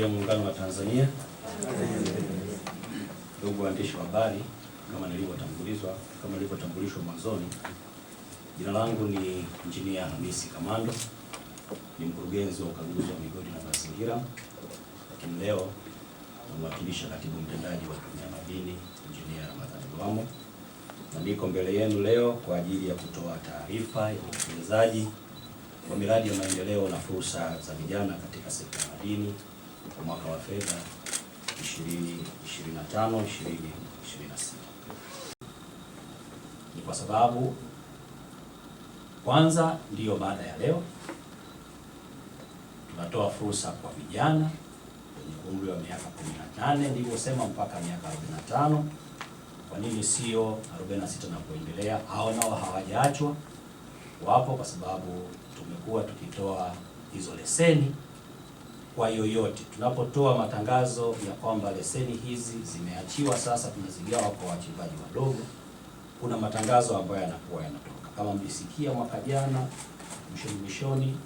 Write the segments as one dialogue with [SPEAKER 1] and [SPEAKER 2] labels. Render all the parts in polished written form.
[SPEAKER 1] Ya Muungano wa Tanzania. Ndugu waandishi wa habari, kama nilivyotambulishwa mwanzoni, jina langu ni Injinia Hamisi Kamando, ni mkurugenzi wa ukaguzi wa migodi na mazingira, lakini leo namwakilisha katibu mtendaji wa Tume ya Madini, Injinia Ramadhani Lwamo, na niko mbele yenu leo kwa ajili ya kutoa taarifa ya utekelezaji wa miradi ya maendeleo na fursa za vijana katika sekta ya madini kwa mwaka wa fedha 2025-2026. Ni kwa sababu kwanza ndiyo baada ya leo tunatoa fursa kwa vijana wenye umri wa miaka 18 nilivyosema mpaka miaka 45. Kwa nini sio 46 na kuendelea? Hao nao hawajaachwa, wapo, kwa sababu tumekuwa tukitoa hizo leseni kwa yoyote. Tunapotoa matangazo ya kwamba leseni hizi zimeachiwa, sasa tunazigawa kwa wachimbaji wadogo, kuna matangazo ambayo yanakuwa yanatoka. Kama mlisikia mwaka jana mwishoni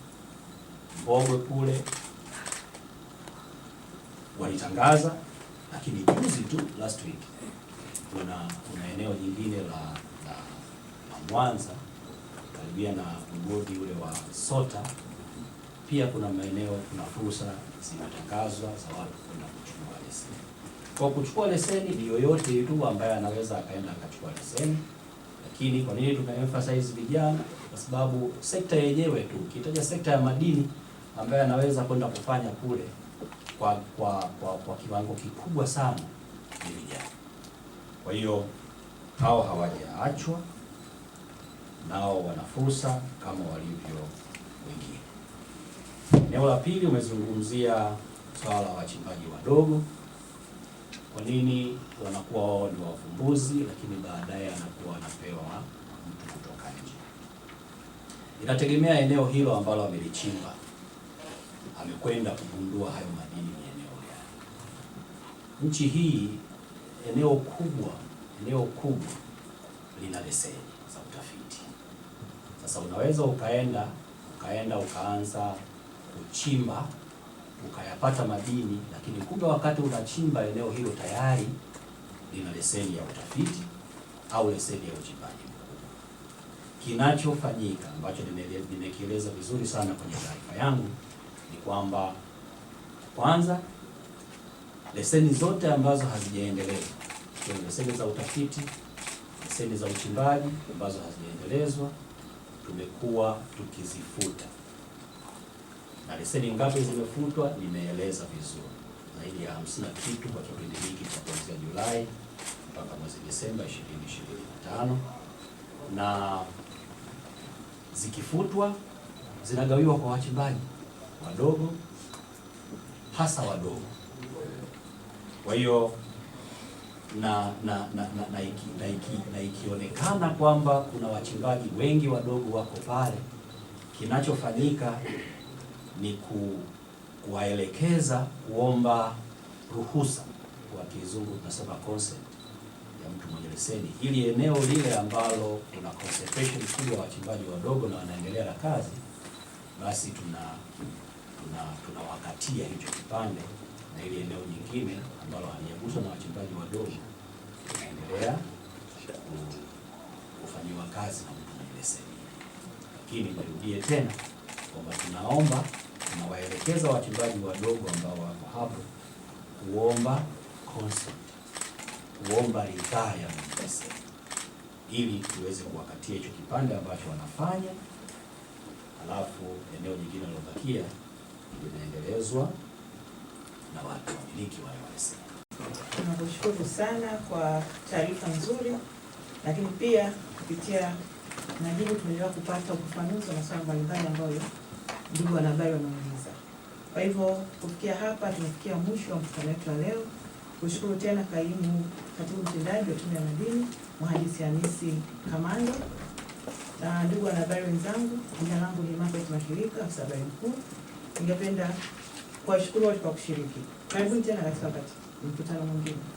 [SPEAKER 1] Mbogwe kule walitangaza, lakini juzi tu last week kuna eneo jingine la Mwanza karibia na mgodi ule wa Sota, pia kuna maeneo, kuna fursa zinatangazwa za watu kwenda kuchukua leseni. Kwa kuchukua leseni ni yoyote tu ambaye anaweza akaenda akachukua leseni, lakini kwa nini tunaemphasize vijana? Kwa sababu sekta yenyewe tu, ukitaja sekta ya madini ambaye anaweza kwenda kufanya kule kwa kiwango kikubwa sana ni vijana. Kwa hiyo hao hawajaachwa, nao wana fursa kama walivyo wengine. Eneo la pili, umezungumzia swala la wachimbaji wadogo. Kwa nini wanakuwa wao ni wavumbuzi, lakini baadaye anakuwa anapewa mtu kutoka nje? Inategemea eneo hilo ambalo amelichimba, amekwenda kugundua hayo madini ni eneo gani. Nchi hii eneo kubwa lina leseni za utafiti. Sasa unaweza ukaenda ukaanza kuchimba ukayapata madini, lakini kumbe wakati unachimba eneo hilo tayari lina leseni ya utafiti au leseni ya uchimbaji mkubwa. Kinachofanyika ambacho nimekieleza vizuri sana kwenye taarifa yangu ni kwamba kwanza, leseni zote ambazo hazijaendelezwa, leseni za utafiti, leseni za uchimbaji ambazo hazijaendelezwa, tumekuwa tukizifuta. Na leseni ngapi zimefutwa nimeeleza vizuri, zaidi ya 50 na kitu kwa kipindi hiki cha kuanzia Julai mpaka mwezi Desemba 2025, na zikifutwa zinagawiwa kwa wachimbaji wadogo, hasa wadogo. Kwa hiyo na ikionekana kwamba kuna wachimbaji wengi wadogo wako pale, kinachofanyika ni kuwaelekeza kuomba ruhusa, kwa kizungu tunasema consent, ya mtu mwenye leseni, ili eneo lile ambalo kuna concentration kubwa ya wachimbaji wadogo na wanaendelea na kazi, basi tunawakatia hicho kipande, na ile eneo nyingine ambalo halijaguswa na wachimbaji wadogo inaendelea kufanyiwa kazi na mtu mwenye leseni. Lakini nirudie tena kwamba tunawaelekeza wachimbaji wadogo ambao wako hapo kuomba consent, kuomba ridhaa ya mwenye leseni, ili tuweze kuwakatia hicho kipande ambacho wanafanya, alafu eneo jingine lilobakia linaendelezwa na watu wamiliki wale wa leseni.
[SPEAKER 2] Tunakushukuru sana kwa taarifa nzuri, lakini pia kupitia majibu tumeweza kupata ufafanuzi wa masuala mbalimbali ambayo ndugu wanahabari wameuliza. Kwa hivyo kufikia hapa tumefikia mwisho wa mkutano wetu wa leo. Kushukuru tena katibu mtendaji wa Tume ya Madini, Mhandisi Hamisi Kamando, na ndugu wanahabari wenzangu, jina langu ni Margaret Mashirika, afisa habari mkuu. Ningependa kuwashukuru wote kwa kushiriki. Karibuni tena katika mkutano mwingine.